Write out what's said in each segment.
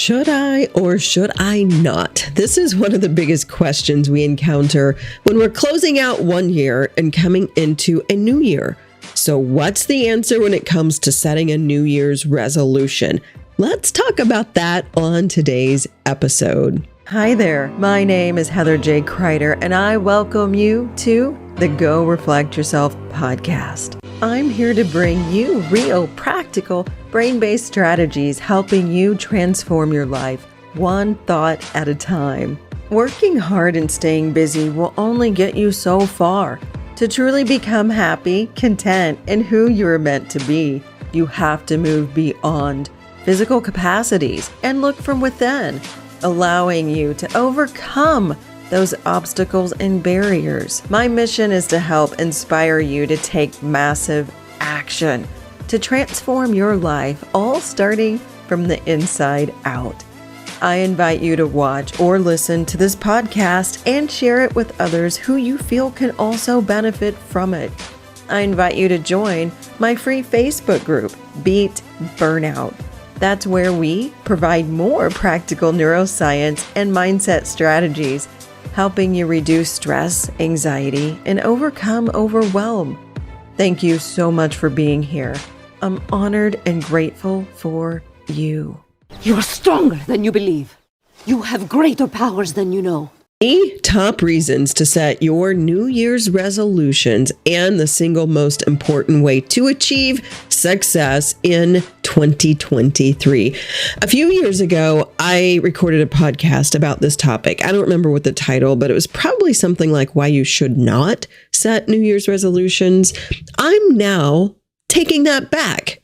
Should I or should I not? This is one of the biggest questions we encounter when we're closing out one year and coming into a new year. So what's the answer when it comes to setting a New Year's resolution? Let's talk about that on today's episode. Hi there, my name is Heather J. Crider, and I welcome you to the Go Reflect Yourself podcast. I'm here to bring you real, practical, brain-based strategies helping you transform your life one thought at a time. Working hard and staying busy will only get you so far. To truly become happy, content, and who you're meant to be, you have to move beyond physical capacities and look from within, allowing you to overcome those obstacles and barriers. My mission is to help inspire you to take massive action to transform your life, all starting from the inside out. I invite you to watch or listen to this podcast and share it with others who you feel can also benefit from it. I invite you to join my free Facebook group, Beat Burnout. That's where we provide more practical neuroscience and mindset strategies, helping you reduce stress, anxiety, and overcome overwhelm. Thank you so much for being here. I'm honored and grateful for you. You are stronger than you believe. You have greater powers than you know. The top reasons to set your New Year's resolutions and the single most important way to achieve success in 2023. A few years ago, I recorded a podcast about this topic. I don't remember what the title, but it was probably something like why you should not set New Year's resolutions. I'm now taking that back.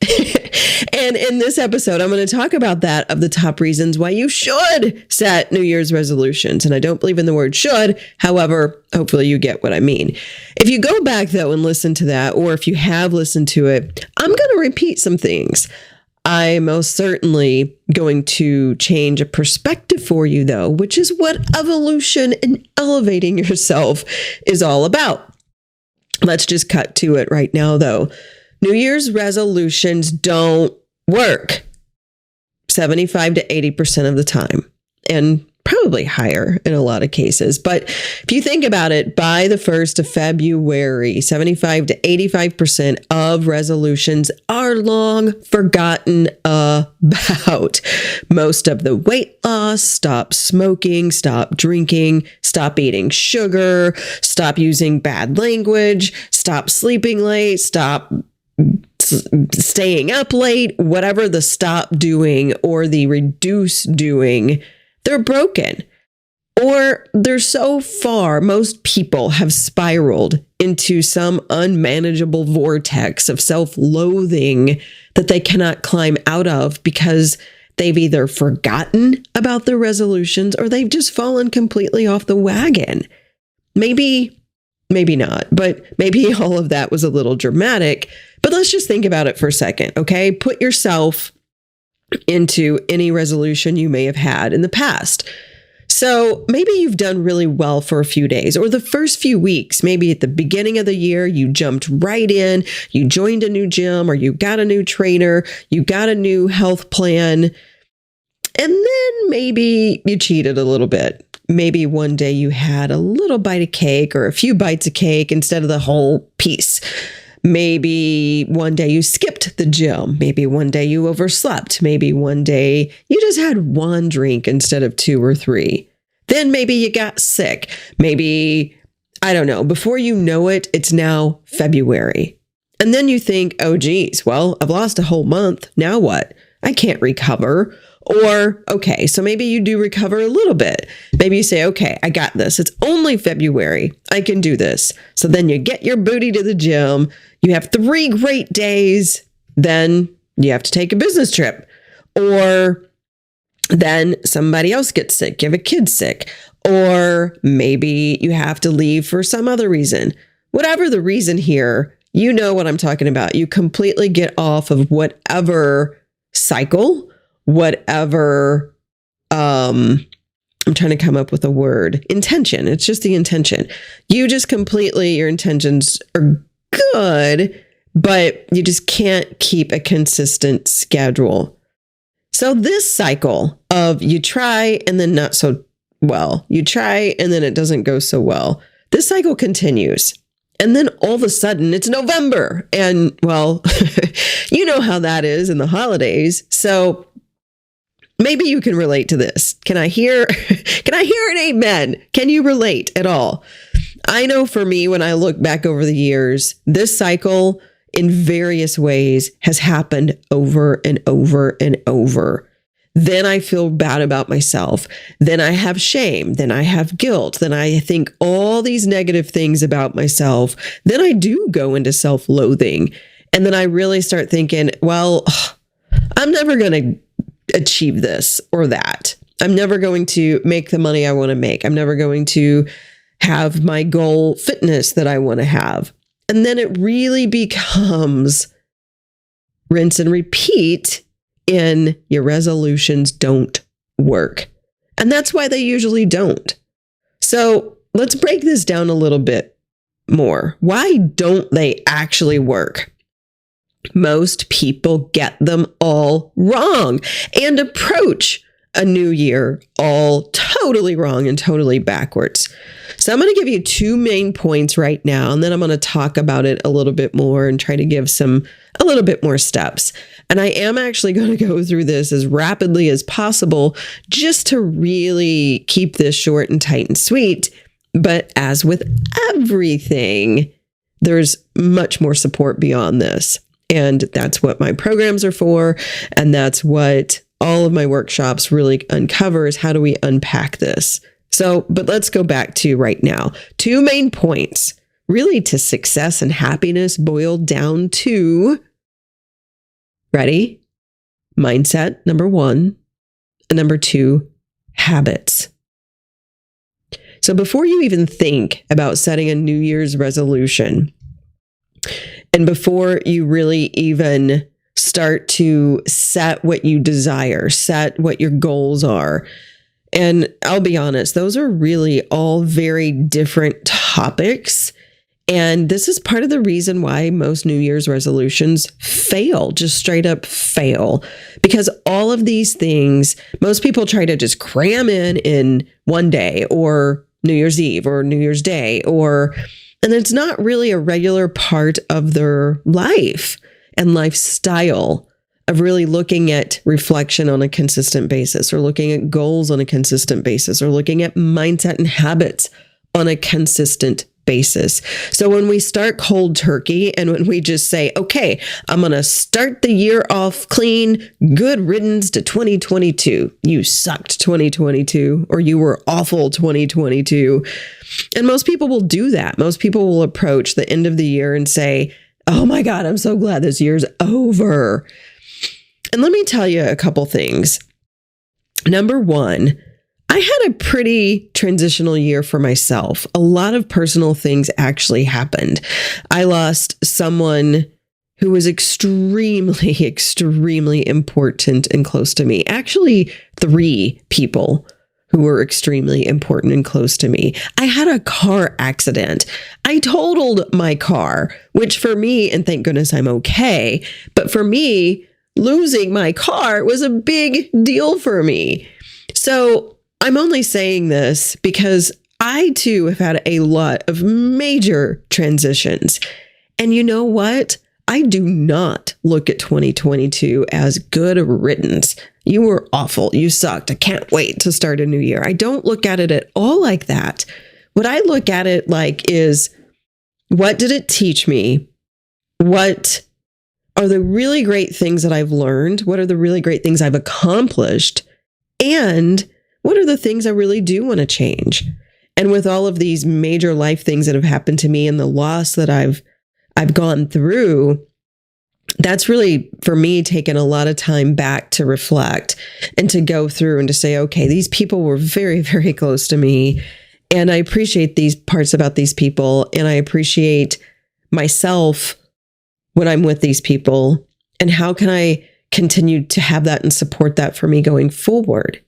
And in this episode, I'm going to talk about that of the top reasons why you should set New Year's resolutions. And I don't believe in the word should. However, hopefully you get what I mean. If you go back, though, and listen to that, or if you have listened to it, I'm going to repeat some things. I'm most certainly going to change a perspective for you, though, which is what evolution and elevating yourself is all about. Let's just cut to it right now, though. New Year's resolutions don't work 75 to 80% of the time, and probably higher in a lot of cases. But if you think about it, by the 1st of February, 75 to 85% of resolutions are long forgotten about. Most of the weight loss, stop smoking, stop drinking, stop eating sugar, stop using bad language, stop sleeping late, stop staying up late, whatever the stop doing or the reduce doing, they're broken. Or they're so far, most people have spiraled into some unmanageable vortex of self-loathing that they cannot climb out of because they've either forgotten about their resolutions or they've just fallen completely off the wagon. Maybe not, but maybe all of that was a little dramatic. But let's just think about it for a second, okay? Put yourself into any resolution you may have had in the past. So maybe you've done really well for a few days or the first few weeks. Maybe at the beginning of the year, you jumped right in, you joined a new gym or you got a new trainer, you got a new health plan, and then maybe you cheated a little bit. Maybe one day you had a little bite of cake or a few bites of cake instead of the whole piece. Maybe one day you skipped the gym. Maybe one day you overslept. Maybe one day you just had one drink instead of 2 or 3. Then maybe you got sick. Maybe, I don't know, before you know it, it's now February. And then you think, oh geez, well, I've lost a whole month. Now what? I can't recover. Or, okay, so maybe you do recover a little bit. Maybe you say, okay, I got this. It's only February. I can do this. So then you get your booty to the gym. You have 3 great days. Then you have to take a business trip. Or then somebody else gets sick. You have a kid sick. Or maybe you have to leave for some other reason. Whatever the reason here, you know what I'm talking about. You completely get off of whatever cycle, whatever, I'm trying to come up with a word, intention. It's just the intention. You just completely, your intentions are good, but you just can't keep a consistent schedule. So this cycle of you try and then not so well, you try and then it doesn't go so well. This cycle continues. And then all of a sudden it's November. And well, you know how that is in the holidays. So maybe you can relate to this. Can I hear an amen? Can you relate at all? I know for me, when I look back over the years, this cycle in various ways has happened over and over and over. Then I feel bad about myself. Then I have shame. Then I have guilt. Then I think all these negative things about myself. Then I do go into self-loathing. And then I really start thinking, well, I'm never going to achieve this or that. I'm never going to make the money I want to make. I'm never going to have my goal fitness that I want to have. And then it really becomes rinse and repeat in your resolutions don't work. And that's why they usually don't. So let's break this down a little bit more. Why don't they actually work? Most people get them all wrong and approach a new year all totally wrong and totally backwards. So I'm going to give you two main points right now, and then I'm going to talk about it a little bit more and try to give a little bit more steps. And I am actually going to go through this as rapidly as possible just to really keep this short and tight and sweet. But as with everything, there's much more support beyond this. And that's what my programs are for. And that's what all of my workshops really uncover is how do we unpack this? So, but let's go back to right now. Two main points really to success and happiness boiled down to, ready? Mindset, number one. And number two, habits. So before you even think about setting a New Year's resolution, and before you really even start to set what you desire, set what your goals are, and I'll be honest, those are really all very different topics. And this is part of the reason why most New Year's resolutions fail, just straight up fail. Because all of these things, most people try to just cram in one day or New Year's Eve or New Year's Day, and it's not really a regular part of their life and lifestyle of really looking at reflection on a consistent basis, or looking at goals on a consistent basis, or looking at mindset and habits on a consistent basis. So when we start cold turkey and when we just say, okay, I'm going to start the year off clean, good riddance to 2022. You sucked 2022, or you were awful 2022. And most people will do that. Most people will approach the end of the year and say, oh my God, I'm so glad this year's over. And let me tell you a couple things. Number one, I had a pretty transitional year for myself. A lot of personal things actually happened. I lost someone who was extremely, extremely important and close to me. Actually, 3 people who were extremely important and close to me. I had a car accident. I totaled my car, which for me, and thank goodness I'm okay, but for me, losing my car was a big deal for me. So I'm only saying this because I too have had a lot of major transitions. And you know what? I do not look at 2022 as good riddance. You were awful. You sucked. I can't wait to start a new year. I don't look at it at all like that. What I look at it like is, what did it teach me? What are the really great things that I've learned? What are the really great things I've accomplished? And what are the things I really do want to change? And with all of these major life things that have happened to me and the loss that I've gone through, that's really, for me, taken a lot of time back to reflect and to go through and to say, okay, these people were very, very close to me. And I appreciate these parts about these people. And I appreciate myself when I'm with these people. And how can I continue to have that and support that for me going forward?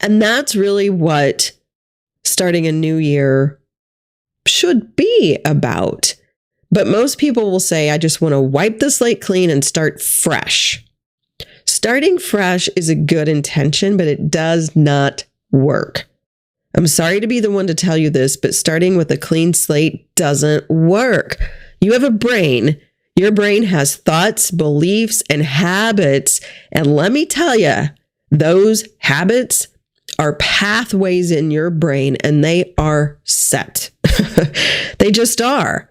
And that's really what starting a new year should be about. But most people will say, I just want to wipe the slate clean and start fresh. Starting fresh is a good intention, but it does not work. I'm sorry to be the one to tell you this, but starting with a clean slate doesn't work. You have a brain. Your brain has thoughts, beliefs, and habits. And let me tell you, those habits are pathways in your brain, and they are set. They just are.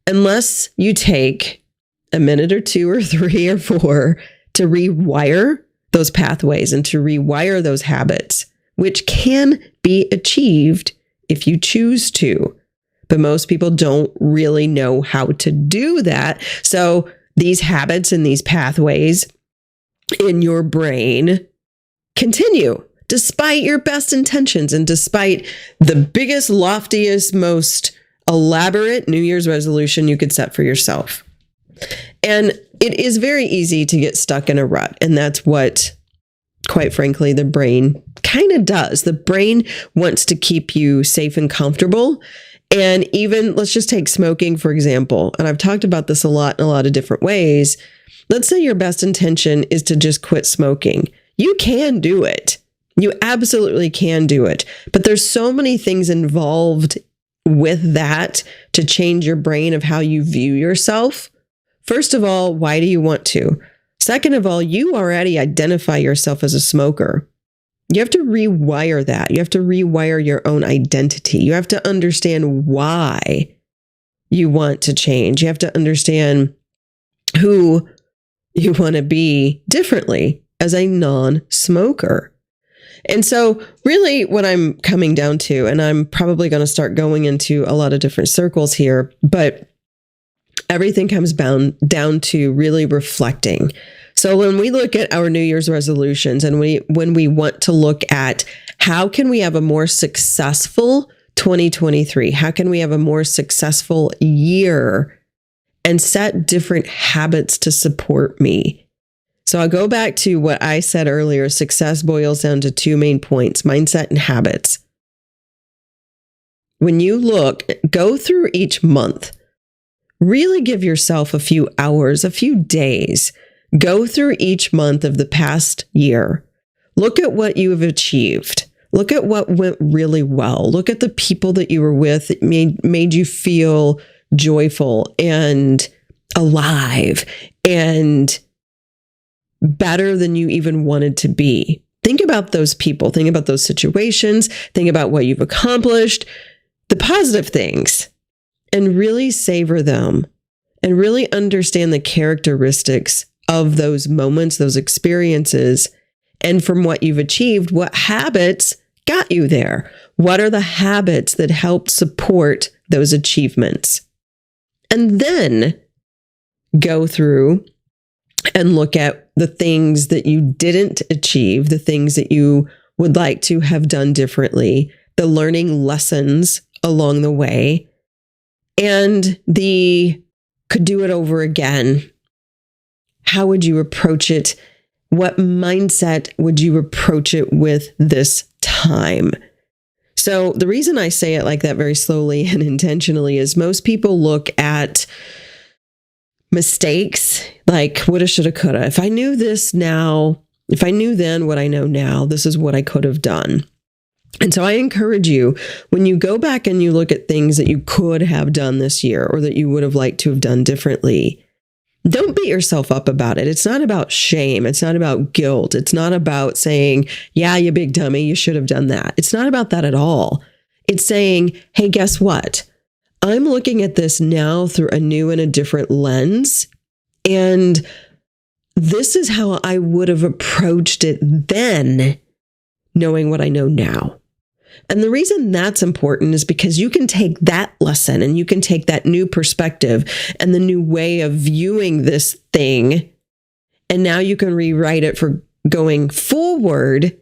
Unless you take a minute or 2 or 3 or 4 to rewire those pathways and to rewire those habits, which can be achieved if you choose to. But most people don't really know how to do that. So these habits and these pathways in your brain continue despite your best intentions and despite the biggest, loftiest, most elaborate New Year's resolution you could set for yourself. And it is very easy to get stuck in a rut. And that's what, quite frankly, the brain kind of does. The brain wants to keep you safe and comfortable. And even, let's just take smoking, for example. And I've talked about this a lot in a lot of different ways. Let's say your best intention is to just quit smoking. You can do it. You absolutely can do it. But there's so many things involved with that to change your brain of how you view yourself. First of all, why do you want to? Second of all, you already identify yourself as a smoker. You have to rewire that. You have to rewire your own identity. You have to understand why you want to change. You have to understand who you want to be differently as a non-smoker. And so really what I'm coming down to, and I'm probably going to start going into a lot of different circles here, but everything comes down to really reflecting. So when we look at our New Year's resolutions and when we want to look at how can we have a more successful 2023, how can we have a more successful year and set different habits to support me? So I'll go back to what I said earlier. Success boils down to 2 main points: mindset and habits. When you go through each month, really give yourself a few hours, a few days. Go through each month of the past year. Look at what you have achieved. Look at what went really well. Look at the people that you were with that made you feel joyful and alive and better than you even wanted to be. Think about those people. Think about those situations. Think about what you've accomplished, the positive things, and really savor them and really understand the characteristics of those moments, those experiences, and from what you've achieved, what habits got you there? What are the habits that helped support those achievements? And then go through and look at the things that you didn't achieve, the things that you would like to have done differently, the learning lessons along the way, and the could do it over again. How would you approach it? What mindset would you approach it with this time? So the reason I say it like that very slowly and intentionally is most people look at mistakes like woulda, shoulda, coulda. If I knew this now, if I knew then what I know now, this is what I could have done. And so I encourage you, when you go back and you look at things that you could have done this year or that you would have liked to have done differently, don't beat yourself up about it. It's not about shame. It's not about guilt. It's not about saying, yeah, you big dummy, you should have done that. It's not about that at all. It's saying, hey, guess what? I'm looking at this now through a new and a different lens. And this is how I would have approached it then, knowing what I know now. And the reason that's important is because you can take that lesson and you can take that new perspective and the new way of viewing this thing, and now you can rewrite it for going forward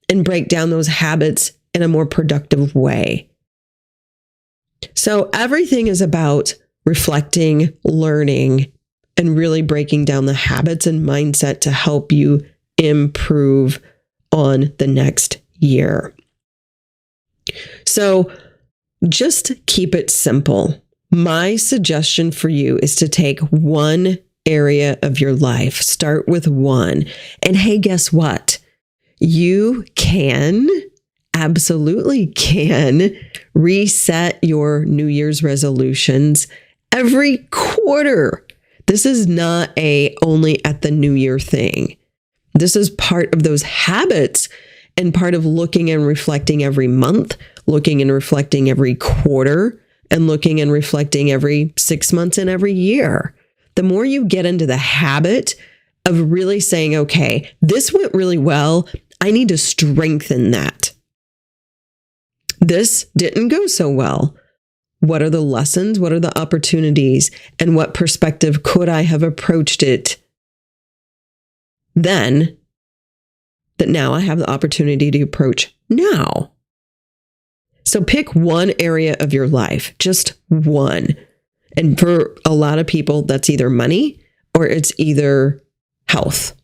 and break down those habits in a more productive way. So everything is about reflecting, learning, and really breaking down the habits and mindset to help you improve on the next year. So just keep it simple. My suggestion for you is to take one area of your life. Start with one. And hey, guess what? You absolutely can reset your New Year's resolutions every quarter. This is not only at the New Year thing. This is part of those habits and part of looking and reflecting every month, looking and reflecting every quarter, and looking and reflecting every 6 months and every year. The more you get into the habit of really saying, okay, this went really well. I need to strengthen that. This didn't go so well. What are the lessons? What are the opportunities? And what perspective could I have approached it then that now I have the opportunity to approach now? So pick one area of your life, just one. And for a lot of people, that's either money or it's either health.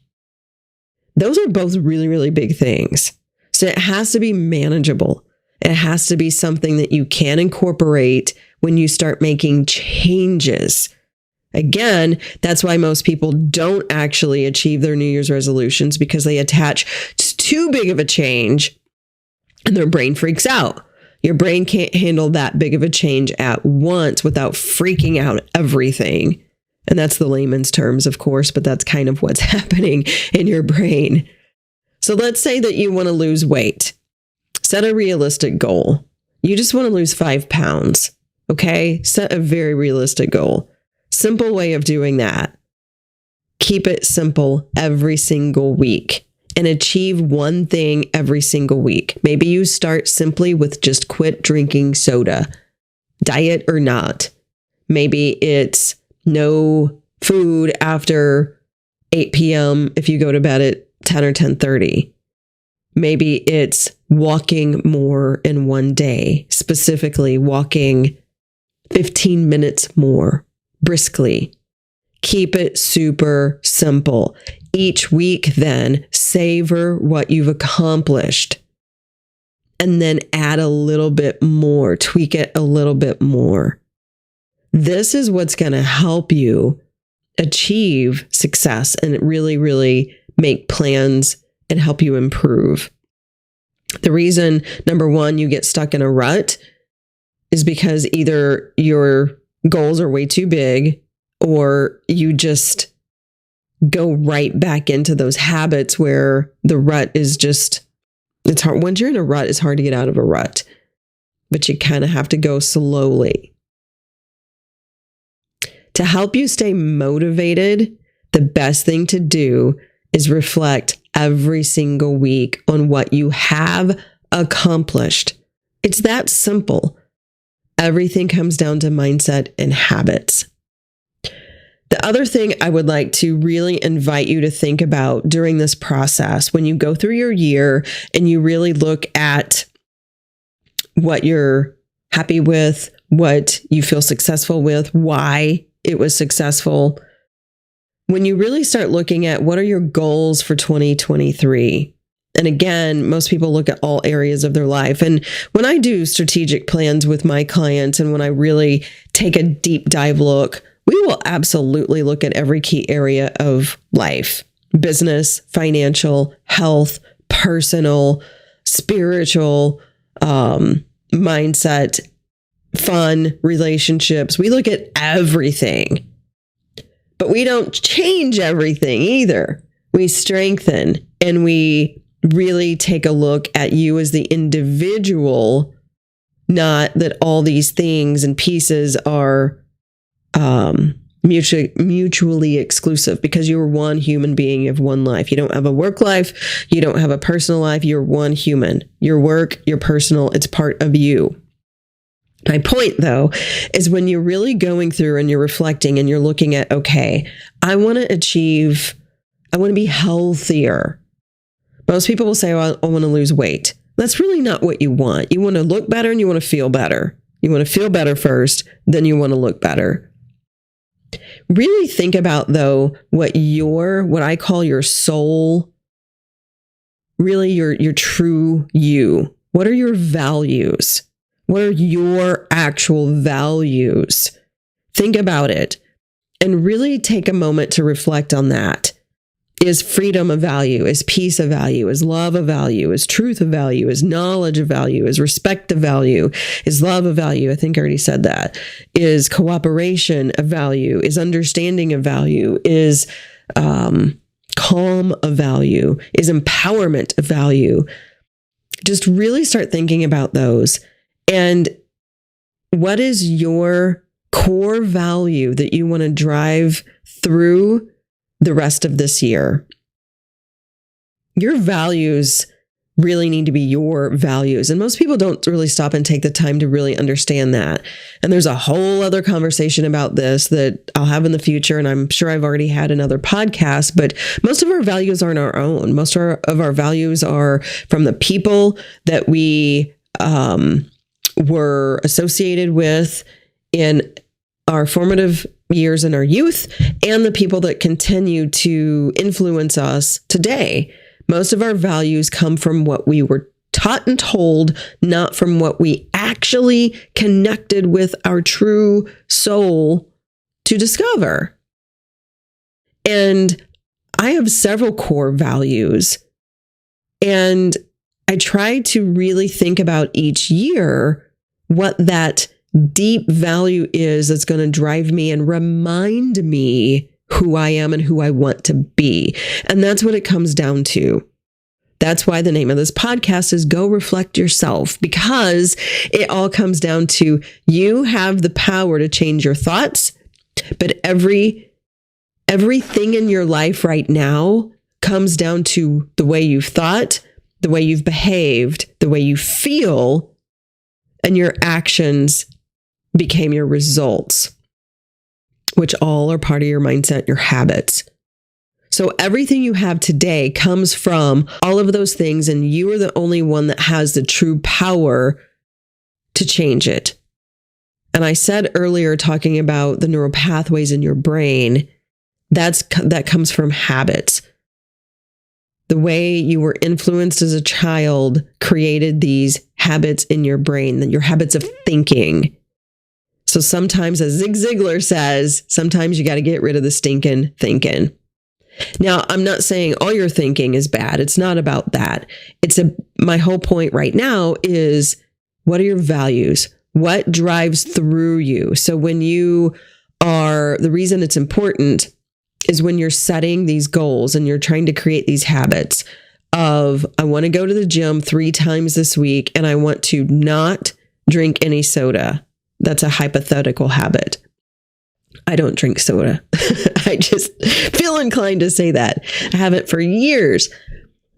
Those are both really, really big things. So it has to be manageable. It has to be something that you can incorporate when you start making changes. Again, that's why most people don't actually achieve their New Year's resolutions, because they attach too big of a change and their brain freaks out. Your brain can't handle that big of a change at once without freaking out everything. And that's the layman's terms, of course, but that's kind of what's happening in your brain. So let's say that you want to lose weight. Set a realistic goal. You just want to lose 5 pounds. Okay? Set a very realistic goal. Simple way of doing that. Keep it simple every single week and achieve one thing every single week. Maybe you start simply with just quit drinking soda, diet or not. Maybe it's no food after 8 p.m. if you go to bed at 10 or 10:30. Maybe it's walking more in one day, specifically walking 15 minutes more briskly. Keep it super simple. Each week, then, savor what you've accomplished and then add a little bit more, tweak it a little bit more. This is what's going to help you achieve success and really, really make plans and help you improve. The reason, number one, you get stuck in a rut is because either your goals are way too big or you just go right back into those habits where the rut is just, it's hard. Once you're in a rut, it's hard to get out of a rut, but you kind of have to go slowly. To help you stay motivated, the best thing to do is reflect every single week on what you have accomplished. It's that simple. Everything comes down to mindset and habits. The other thing I would like to really invite you to think about during this process, when you go through your year and you really look at what you're happy with, what you feel successful with, why it was successful, when you really start looking at what are your goals for 2023. And again, most people look at all areas of their life. And when I do strategic plans with my clients and when I really take a deep dive look, we will absolutely look at every key area of life: business, financial, health, personal, spiritual, mindset, fun, relationships. We look at everything. But we don't change everything either. We strengthen and we really take a look at you as the individual, not that all these things and pieces are mutually exclusive, because you're one human being, you have one life. You don't have a work life. You don't have a personal life. You're one human. Your work, your personal, it's part of you. My point, though, is when you're really going through and you're reflecting and you're looking at, okay, I want to be healthier. Most people will say, well, I want to lose weight. That's really not what you want. You want to look better and you want to feel better. You want to feel better first, then you want to look better. Really think about, though, what I call your soul, really your true you. What are your values? What are your actual values? Think about it and really take a moment to reflect on that. Is freedom a value? Is peace a value? Is love a value? Is truth a value? Is knowledge a value? Is respect a value? Is love a value? I think I already said that. Is cooperation a value? Is understanding a value? Is calm a value? Is empowerment a value? Just really start thinking about those. And what is your core value that you want to drive through the rest of this year? Your values really need to be your values. And most people don't really stop and take the time to really understand that. And there's a whole other conversation about this that I'll have in the future. And I'm sure I've already had another podcast, but most of our values aren't our own. Most of our values are from the people that we were associated with in our formative years in our youth, and the people that continue to influence us today. Most of our values come from what we were taught and told, not from what we actually connected with our true soul to discover. And I have several core values, and I try to really think about each year what that deep value is that's going to drive me and remind me who I am and who I want to be. And that's what it comes down to. That's why the name of this podcast is Go Reflect Yourself, because it all comes down to you have the power to change your thoughts, but everything in your life right now comes down to the way you've thought, the way you've behaved, the way you feel, and your actions became your results, which all are part of your mindset, your habits. So everything you have today comes from all of those things, and you are the only one that has the true power to change it. And I said earlier, talking about the neural pathways in your brain, that comes from habits. The way you were influenced as a child created these habits in your brain, your habits of thinking. So sometimes, as Zig Ziglar says, sometimes you got to get rid of the stinking thinking. Now, I'm not saying all your thinking is bad. It's not about that. My whole point right now is, what are your values? What drives through you? So the reason it's important is when you're setting these goals and you're trying to create these habits of, I want to go to the gym 3 times this week and I want to not drink any soda. That's a hypothetical habit. I don't drink soda. I just feel inclined to say that. I haven't for years.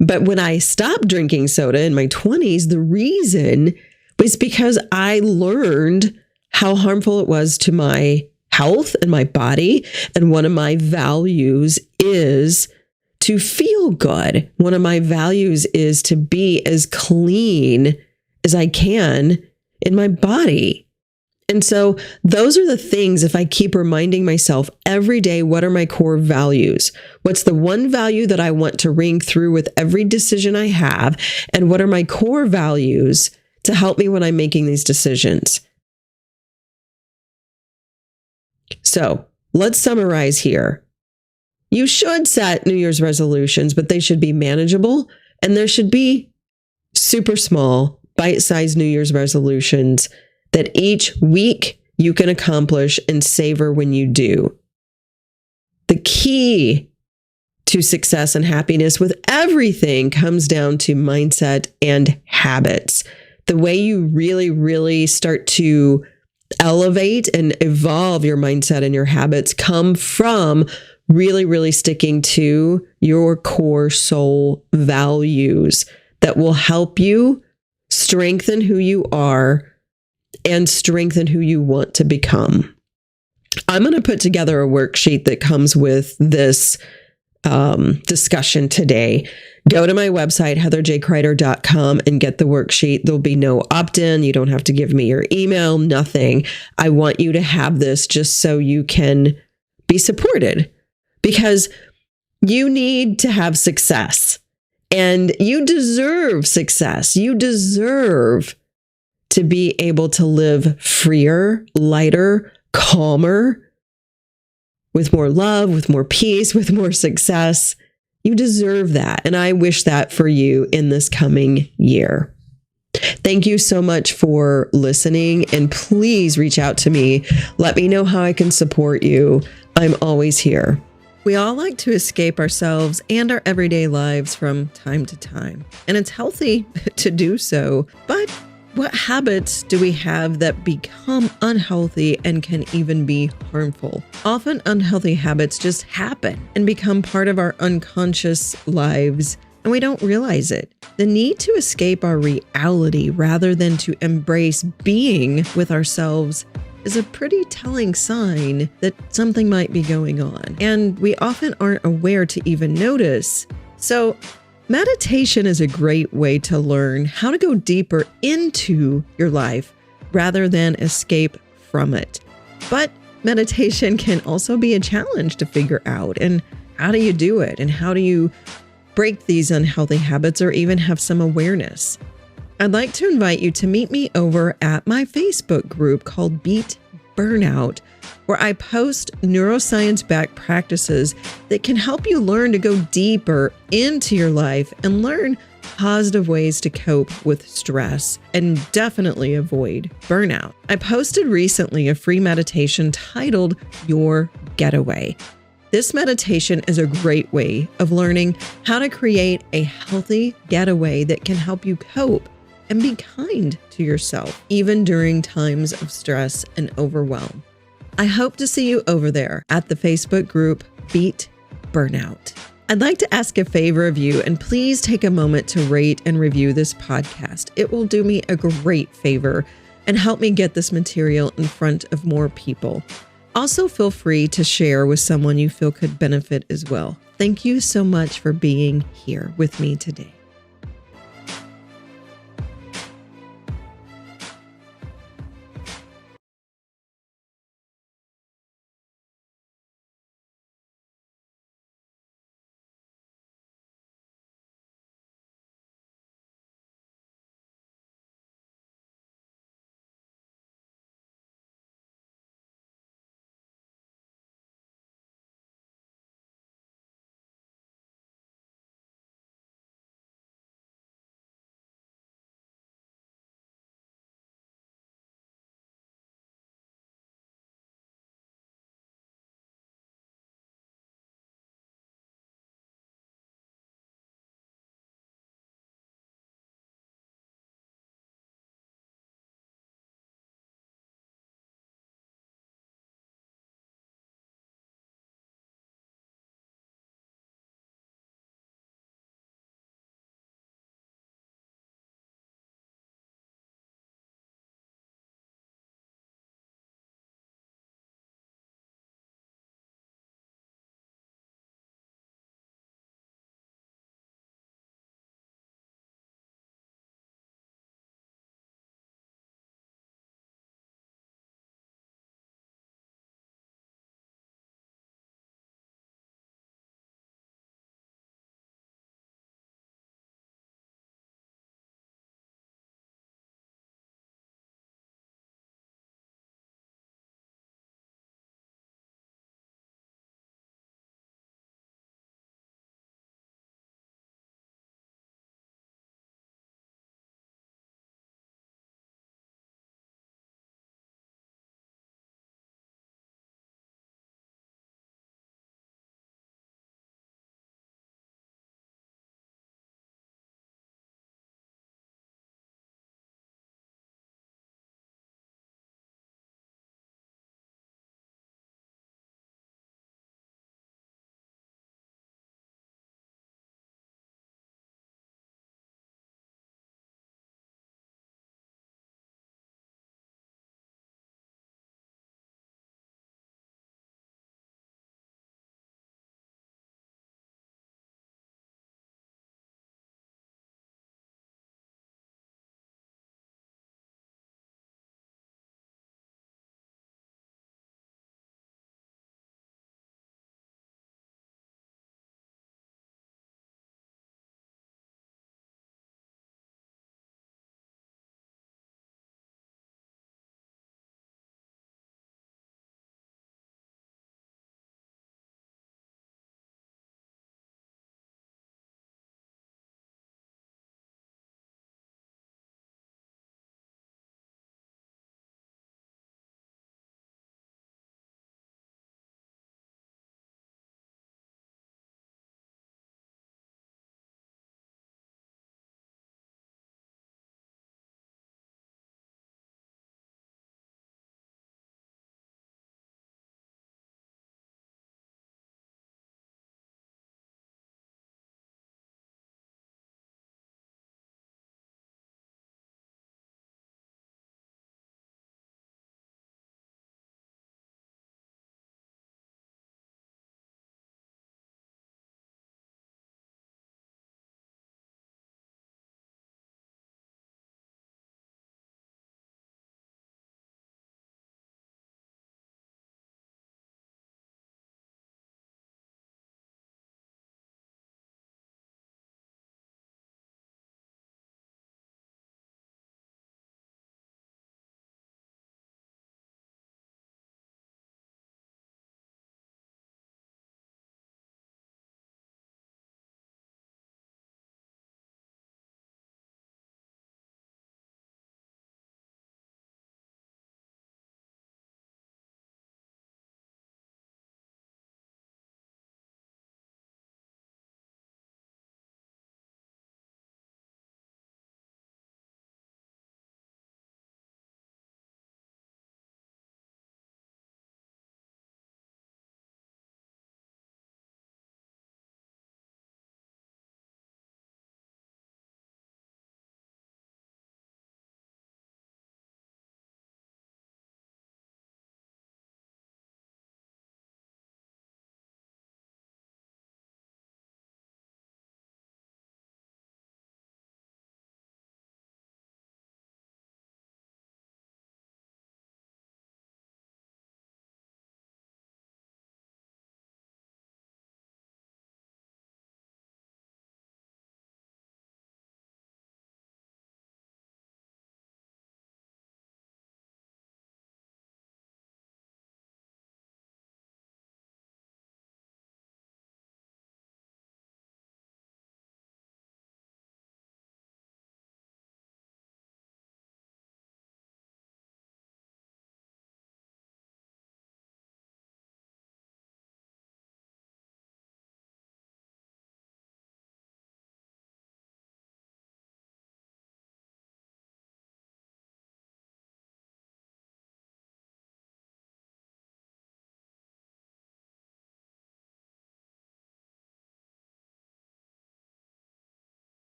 But when I stopped drinking soda in my 20s, the reason was because I learned how harmful it was to my health and my body. And one of my values is to feel good. One of my values is to be as clean as I can in my body. And so those are the things, if I keep reminding myself every day, what are my core values? What's the one value that I want to ring through with every decision I have? And what are my core values to help me when I'm making these decisions? So let's summarize here. You should set New Year's resolutions, but they should be manageable, and there should be super small, bite-sized New Year's resolutions that each week you can accomplish and savor when you do. The key to success and happiness with everything comes down to mindset and habits. The way you really, really start to elevate and evolve your mindset and your habits come from really, really sticking to your core soul values that will help you strengthen who you are and strengthen who you want to become. I'm going to put together a worksheet that comes with this discussion today. Go to my website, heatherjcrider.com, and get the worksheet. There'll be no opt-in. You don't have to give me your email, nothing. I want you to have this just so you can be supported, because you need to have success and you deserve success. You deserve to be able to live freer, lighter, calmer, with more love, with more peace, with more success. You deserve that. And I wish that for you in this coming year. Thank you so much for listening, and please reach out to me. Let me know how I can support you. I'm always here. We all like to escape ourselves and our everyday lives from time to time, and it's healthy to do so. But what habits do we have that become unhealthy and can even be harmful? Often unhealthy habits just happen and become part of our unconscious lives, and we don't realize it. The need to escape our reality rather than to embrace being with ourselves is a pretty telling sign that something might be going on, and we often aren't aware to even notice. So, meditation is a great way to learn how to go deeper into your life rather than escape from it. But meditation can also be a challenge to figure out. And how do you do it? And how do you break these unhealthy habits or even have some awareness? I'd like to invite you to meet me over at my Facebook group called Beat Burnout, where I post neuroscience-backed practices that can help you learn to go deeper into your life and learn positive ways to cope with stress and definitely avoid burnout. I posted recently a free meditation titled Your Getaway. This meditation is a great way of learning how to create a healthy getaway that can help you cope and be kind to yourself, even during times of stress and overwhelm. I hope to see you over there at the Facebook group Beat Burnout. I'd like to ask a favor of you, and please take a moment to rate and review this podcast. It will do me a great favor and help me get this material in front of more people. Also, feel free to share with someone you feel could benefit as well. Thank you so much for being here with me today.